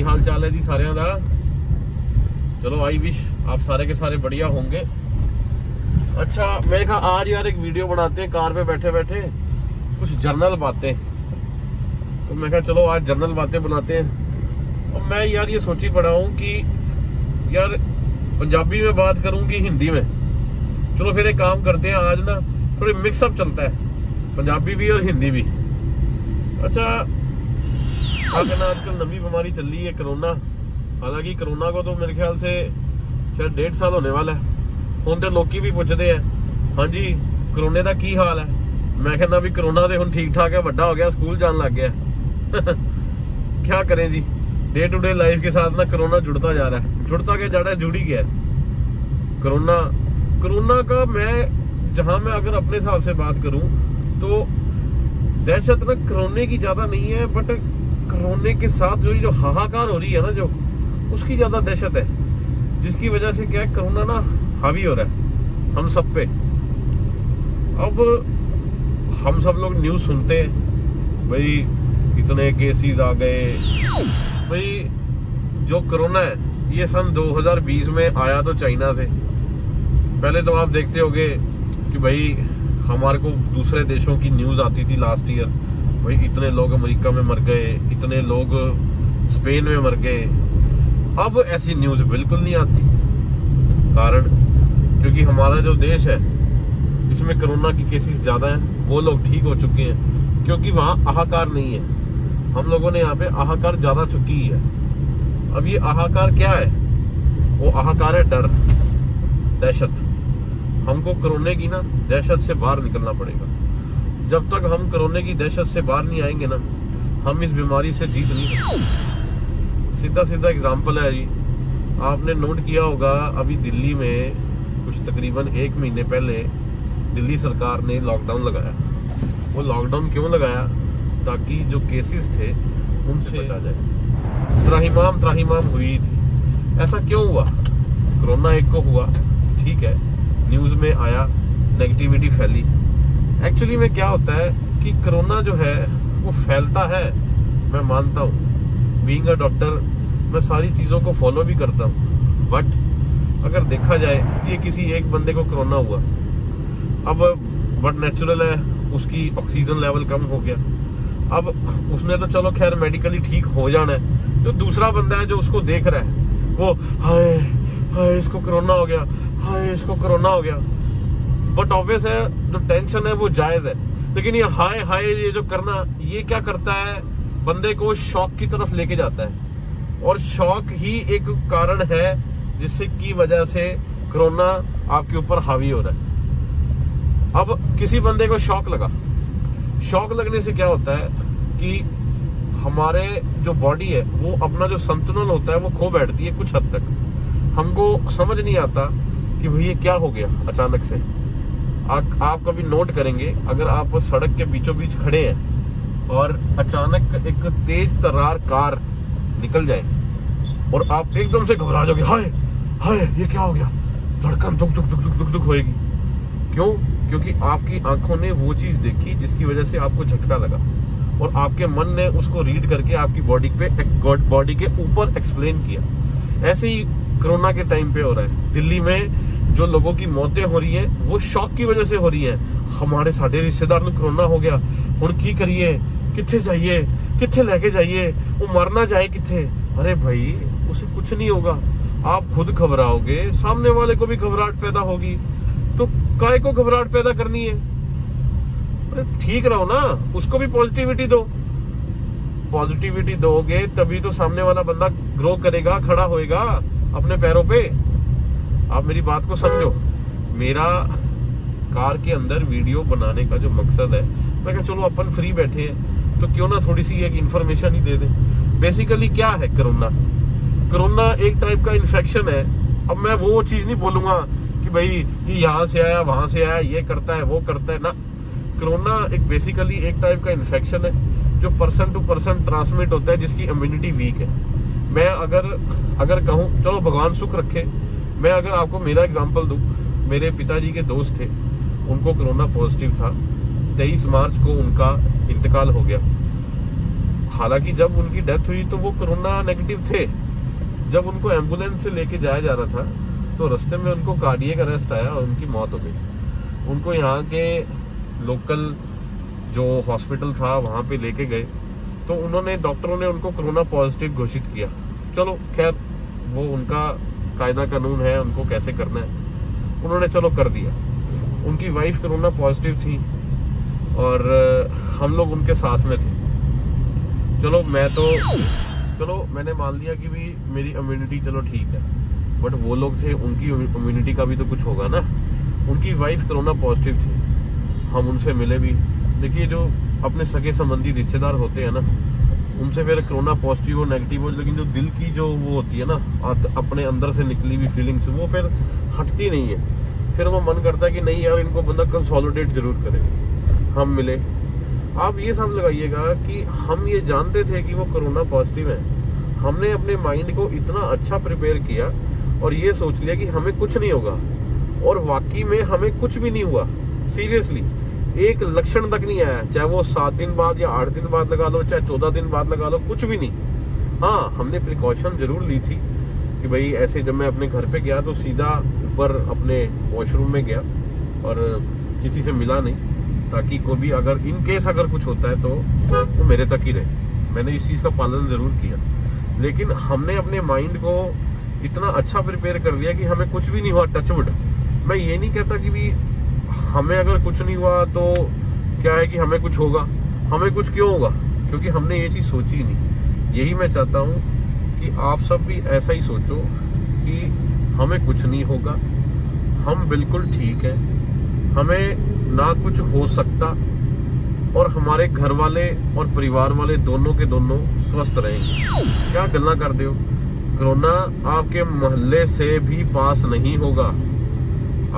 हाल चाल है जी सारे दा। चलो आई विश आप सारे के सारे बढ़िया होंगे। अच्छा मैंने कहा आज यार एक वीडियो बनाते हैं कार पे बैठे बैठे, कुछ जर्नल बातें। तो मैं कहा चलो आज जर्नल बातें बनाते हैं। और मैं यार ये सोची पड़ा हूँ कि यार पंजाबी में बात करूँ कि हिंदी में। चलो फिर एक काम करते हैं, आज ना थोड़ी मिक्सअप चलता है, पंजाबी भी और हिंदी भी। अच्छा कहना आजकल नवी बीमारी चल रही है कोरोना। हालांकि कोरोना को तो मेरे ख्याल से शायद 1.5 साल होने वाला है। ਹੁਣ ਤੇ ਲੋਕੀ भी पूछते हैं हाँ जी कोरोना का की हाल है। मैं कहना भी कोरोना तो हुण ठीक ठाक है, बड़ा हो गया, स्कूल जान लग गया। क्या करें जी, डे टू डे लाइफ के साथ ना कोरोना जुड़ता जा रहा है, जुड़ता क्या जा रहा है, जुड़ ही गया कोरोना का। मैं अगर अपने हिसाब से बात करूं तो दहशत ना कोरोना की ज्यादा नहीं है, बट कोरोना के साथ जो हाहाकार हो रही है ना, जो उसकी ज्यादा दहशत है, जिसकी वजह से क्या है कोरोना ना हावी हो रहा है हम सब पे। अब हम सब लोग न्यूज सुनते हैं भाई इतने केसेस आ गए। भाई जो कोरोना है ये सन 2020 में आया तो चाइना से। पहले तो आप देखते होंगे कि भाई हमारे को दूसरे देशों की न्यूज आती थी लास्ट ईयर, भाई इतने लोग अमेरिका में मर गए, इतने लोग स्पेन में मर गए। अब ऐसी न्यूज बिल्कुल नहीं आती, कारण क्योंकि हमारा जो देश है इसमें कोरोना की केसेस ज्यादा हैं, वो लोग ठीक हो चुके हैं क्योंकि वहां हाहाकार नहीं है। हम लोगों ने यहाँ पे हाहाकार ज्यादा चुकी है। अब ये हाहाकार क्या है, वो हाहाकार है डर, दहशत। हमको कोरोना की ना दहशत से बाहर निकलना पड़ेगा। जब तक हम कोरोना की दहशत से बाहर नहीं आएंगे ना, हम इस बीमारी से जीत नहीं सकते। सीधा सीधा एग्जाम्पल है जी, आपने नोट किया होगा अभी दिल्ली में कुछ तकरीबन 1 महीने पहले दिल्ली सरकार ने लॉकडाउन लगाया। वो लॉकडाउन क्यों लगाया, ताकि जो केसेस थे उनसे बचा जाए। त्राहिमाम हुई थी। ऐसा क्यों हुआ, कोरोना एक को हुआ, ठीक है, न्यूज में आया, नेगेटिविटी फैली। एक्चुअली में क्या होता है कि कोरोना जो है वो फैलता है, मैं मानता हूँ, बीइंग अ डॉक्टर मैं सारी चीजों को फॉलो भी करता हूँ। बट अगर देखा जाए कि किसी एक बंदे को कोरोना हुआ, अब बट नेचुरल है उसकी ऑक्सीजन लेवल कम हो गया, अब उसने तो चलो खैर मेडिकली ठीक हो जाना है। जो दूसरा बंदा है जो उसको देख रहा है वो हाय हाय इसको कोरोना हो गया, हाय इसको कोरोना हो गया। बट ऑब्वियस है जो टेंशन है वो जायज है, लेकिन ये हाय हाय ये जो करना, ये क्या करता है, बंदे को शॉक की तरफ लेके जाता है। और शॉक ही एक कारण है जिससे की वजह से कोरोना आपके ऊपर हावी हो रहा है। अब किसी बंदे को शॉक लगा, शॉक लगने से क्या होता है कि हमारे जो बॉडी है वो अपना जो संतुलन होता है वो खो बैठती है कुछ हद तक। हमको समझ नहीं आता कि भाई ये क्या हो गया अचानक से। आप कभी नोट करेंगे, अगर आप सड़क के बीचों बीच खड़े हैं और अचानक एक तेज तर्रार कार निकल जाए और आप एकदम से घबरा जाओगे, हाय हाय ये क्या हो गया, धड़कन दुख दुख दुख दुख दुख दुख होएगी। क्यों? क्योंकि आपकी आंखों ने वो चीज देखी जिसकी वजह से आपको झटका लगा, और आपके मन ने उसको रीड करके आपकी बॉडी के ऊपर एक्सप्लेन किया। ऐसे ही कोरोना के टाइम पे हो रहा है। दिल्ली में जो लोगों की मौतें हो रही हैं वो शॉक की वजह से हो रही हैं। हमारे साढ़े रिश्तेदार ने कोरोना हो गया, हुण की करिए, किथे जाइए, किथे लेके जाइए, वो मरना जाए किथे। अरे भाई उसे कुछ नहीं होगा, आप खुद घबराओगे, सामने वाले को भी घबराहट पैदा होगी, तो काय को घबराहट पैदा करनी है। अरे ठीक रहो ना, उसको भी पॉजिटिविटी दो। पॉजिटिविटी दोगे तभी तो सामने वाला बंदा ग्रो करेगा, खड़ा होएगा अपने पैरों पे। आप मेरी बात को समझो। मेरा कार के अंदर वीडियो बनाने का जो मकसद है, मैं कहा चलो अपन फ्री बैठे हैं तो क्यों ना थोड़ी सी एक इंफॉर्मेशन ही दे दें। बेसिकली क्या है कोरोना, कोरोना एक टाइप का इन्फेक्शन है। अब मैं वो चीज नहीं बोलूंगा कि भाई ये यहाँ से आया वहां से आया, ये करता है वो करता है ना। कोरोना एक बेसिकली एक टाइप का इन्फेक्शन है जो पर्सन टू पर्सन ट्रांसमिट होता है, जिसकी इम्यूनिटी वीक है। मैं अगर कहूँ, चलो भगवान सुख रखे, मैं अगर आपको मेरा एग्जांपल दूं, मेरे पिताजी के दोस्त थे, उनको कोरोना पॉजिटिव था, 23 मार्च को उनका इंतकाल हो गया। हालांकि जब उनकी डेथ हुई तो वो कोरोना नेगेटिव थे। जब उनको एम्बुलेंस से लेके जाया जा रहा था तो रास्ते में उनको कार्डियक अरेस्ट आया और उनकी मौत हो गई। उनको यहाँ के लोकल जो हॉस्पिटल था वहाँ पे लेके गए तो उन्होंने, डॉक्टरों ने उनको कोरोना पॉजिटिव घोषित किया। चलो खैर, वो उनका कायदा कानून है, उनको कैसे करना है, उन्होंने चलो कर दिया। उनकी वाइफ कोरोना पॉजिटिव थी और हम लोग उनके साथ में थे। चलो मैंने मान लिया कि भी मेरी इम्यूनिटी चलो ठीक है, बट वो लोग थे, उनकी इम्यूनिटी का भी तो कुछ होगा ना। उनकी वाइफ कोरोना पॉजिटिव थी, हम उनसे मिले भी। देखिए, जो अपने सगे संबंधी रिश्तेदार होते हैं ना, उनसे फिर कोरोना पॉजिटिव हो नेगेटिव हो, लेकिन जो दिल की जो वो होती है ना, अपने अंदर से निकली हुई फीलिंग्स, वो फिर हटती नहीं है। फिर वो मन करता है कि नहीं यार, इनको बंदा कंसोलिडेट जरूर करे। हम मिले। आप ये सब लगाइएगा कि हम ये जानते थे कि वो कोरोना पॉजिटिव है, हमने अपने माइंड को इतना अच्छा प्रिपेयर किया और ये सोच लिया कि हमें कुछ नहीं होगा, और वाकई में हमें कुछ भी नहीं हुआ। सीरियसली एक लक्षण तक नहीं आया, चाहे वो 7 दिन बाद या 8 दिन बाद लगा लो, चाहे 14 दिन बाद लगा लो, कुछ भी नहीं। हाँ, हमने प्रिकॉशन जरूर ली थी कि भाई ऐसे जब मैं अपने घर पे गया तो सीधा ऊपर अपने वॉशरूम में गया और किसी से मिला नहीं, ताकि कोई भी अगर इन केस अगर कुछ होता है तो मेरे तक ही रहे। मैंने इस चीज का पालन जरूर किया, लेकिन हमने अपने माइंड को इतना अच्छा प्रिपेयर कर दिया कि हमें कुछ भी नहीं हुआ। टचवुड। मैं ये नहीं कहता कि भी हमें अगर कुछ नहीं हुआ तो क्या है कि हमें कुछ होगा। हमें कुछ क्यों होगा, क्योंकि हमने ये चीज सोची नहीं। यही मैं चाहता हूँ कि आप सब भी ऐसा ही सोचो कि हमें कुछ नहीं होगा, हम बिल्कुल ठीक है, हमें ना कुछ हो सकता, और हमारे घर वाले और परिवार वाले दोनों के दोनों स्वस्थ रहेंगे। क्या गल्ला कर दो, कोरोना आपके मोहल्ले से भी पास नहीं होगा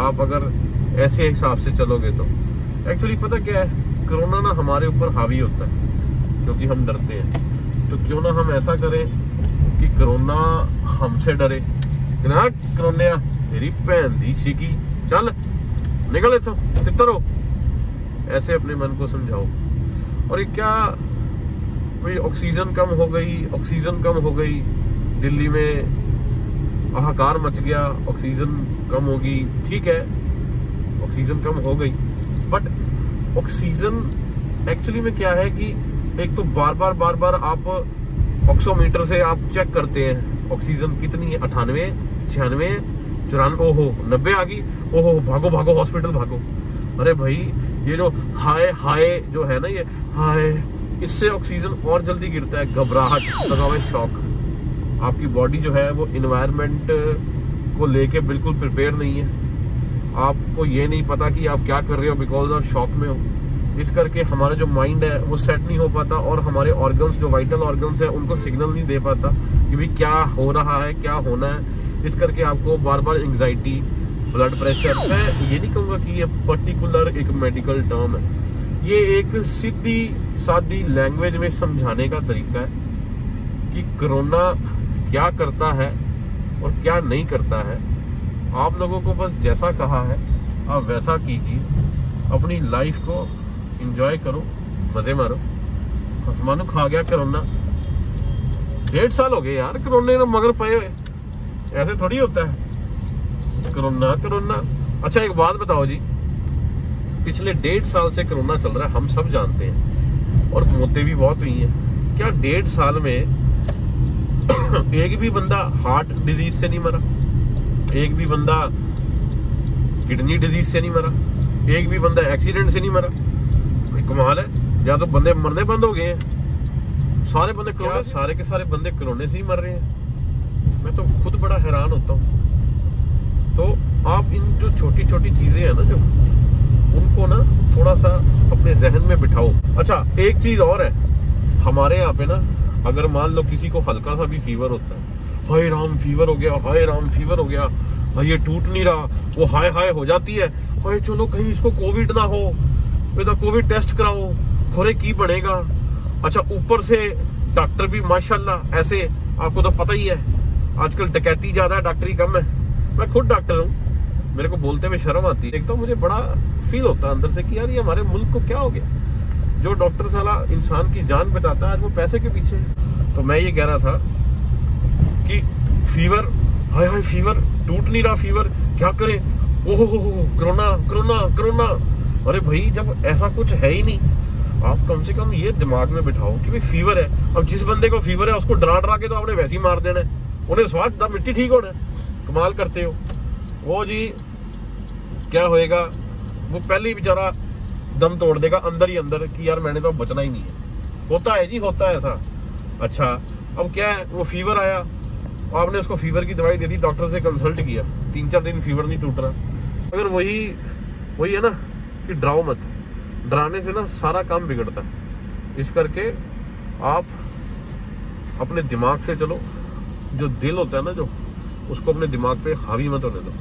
आप अगर ऐसे हिसाब से चलोगे तो। एक्चुअली पता क्या है, कोरोना ना हमारे ऊपर हावी होता है क्योंकि हम डरते हैं। तो क्यों ना हम ऐसा करें कि कोरोना हमसे डरे ना। कोरोना तेरी भैन दी शिकी, चल निकल इथों, तितर हो। ऐसे अपने मन को समझाओ। और ये क्या भाई, ऑक्सीजन कम हो गई, दिल्ली में हाहाकार मच गया, ऑक्सीजन कम होगी। ठीक है, ऑक्सीजन कम हो गई, बट ऑक्सीजन एक्चुअली में क्या है कि एक तो बार बार आप ऑक्सीमीटर से आप चेक करते हैं ऑक्सीजन कितनी है, 98, 96, 94, ओहो 90 आ गई, ओहो भागो हॉस्पिटल भागो। अरे भाई, ये जो हाय जो है ना, ये हाय, इससे ऑक्सीजन और जल्दी गिरता है। घबराहट लगा हुआ, शॉक। आपकी बॉडी जो है वो इन्वायरमेंट को लेके बिल्कुल प्रिपेयर नहीं है। आपको ये नहीं पता कि आप क्या कर रहे हो, बिकॉज आप शॉक में हो। इस करके हमारा जो माइंड है वो सेट नहीं हो पाता, और हमारे ऑर्गन्स जो वाइटल ऑर्गन्स है उनको सिग्नल नहीं दे पाता कि भाई क्या हो रहा है, क्या होना है। इस करके आपको बार बार एंग्जाइटी, ब्लड प्रेशर। मैं ये नहीं कहूँगा कि ये पर्टिकुलर एक मेडिकल टर्म है, ये एक सीधी सादी लैंग्वेज में समझाने का तरीका है कि कोरोना क्या करता है और क्या नहीं करता है। आप लोगों को बस जैसा कहा है आप वैसा कीजिए, अपनी लाइफ को एंजॉय करो, मजे मारो। आसमानों खा गया कोरोना, 1.5 साल हो गए यार कोरोना मगर पे हुए। ऐसे थोड़ी होता है कोरोना। अच्छा एक बात बताओ जी, पिछले 1.5 साल से कोरोना चल रहा है, हम सब जानते हैं, और मौतें भी बहुत हुई हैं। क्या 1.5 साल में एक भी बंदा हार्ट डिजीज से नहीं मरा, एक भी बंदा किडनी डिजीज से नहीं मरा, एक भी बंदा एक्सीडेंट से नहीं मरा? कमाल है। या तो बंदे मरने बंद हो गए हैं, सारे बंदे कोरोना, सारे के सारे बंदे कोरोना से ही मर रहे हैं। मैं तो खुद बड़ा हैरान होता हूँ। तो आप इन जो छोटी छोटी चीजें हैं ना, जो उनको ना थोड़ा सा अपने जहन में बिठाओ। अच्छा एक चीज और है, हमारे यहाँ पे ना अगर मान लो किसी को हल्का सा भी फीवर होता है, हाय राम फीवर हो गया, हाय राम फीवर हो गया, भाई ये टूट नहीं रहा, वो हाय हो जाती है, हाय चलो कहीं इसको कोविड ना हो, तो कोविड टेस्ट कराओ, खोरे की बनेगा। अच्छा ऊपर से डॉक्टर भी माशाल्लाह ऐसे, आपको तो पता ही है आजकल डकैती ज्यादा है, डॉक्टरी कम है। मैं खुद डॉक्टर हूँ, मेरे को बोलते हुए शर्म आती है। देखता हूँ मुझे बड़ा फील होता है अंदर से कि यार ये हमारे मुल्क को क्या हो गया। जो डॉक्टर साला इंसान की जान बचाता है आज वो पैसे के पीछे है। तो मैं ये कह रहा था कि फीवर, हाय हाय फीवर, टूट नहीं रहा फीवर, क्या करें, ओहो कोरोना कोरोना कोरोना। अरे भाई जब ऐसा कुछ है ही नहीं, आप कम से कम ये दिमाग में बिठाओ कि भाई फीवर है। अब जिस बंदे को फीवर है उसको डरा डरा के तो आपने वैसे ही मार देना है, उन्हें स्वाद दा मिट्टी ठीक होना है। कमाल करते हो। वो जी क्या होएगा, वो पहले ही बेचारा दम तोड़ देगा अंदर ही अंदर कि यार मैंने तो बचना ही नहीं है। होता है जी, होता है ऐसा। अच्छा अब क्या है, वो फीवर आया, आपने उसको फीवर की दवाई दे दी, डॉक्टर से कंसल्ट किया, 3-4 दिन फीवर नहीं टूट रहा। अगर वही है ना कि डराओ मत, डराने से ना सारा काम बिगड़ता है। इस करके आप अपने दिमाग से चलो, जो दिल होता है ना जो, उसको अपने दिमाग पे हावी मत होने दो।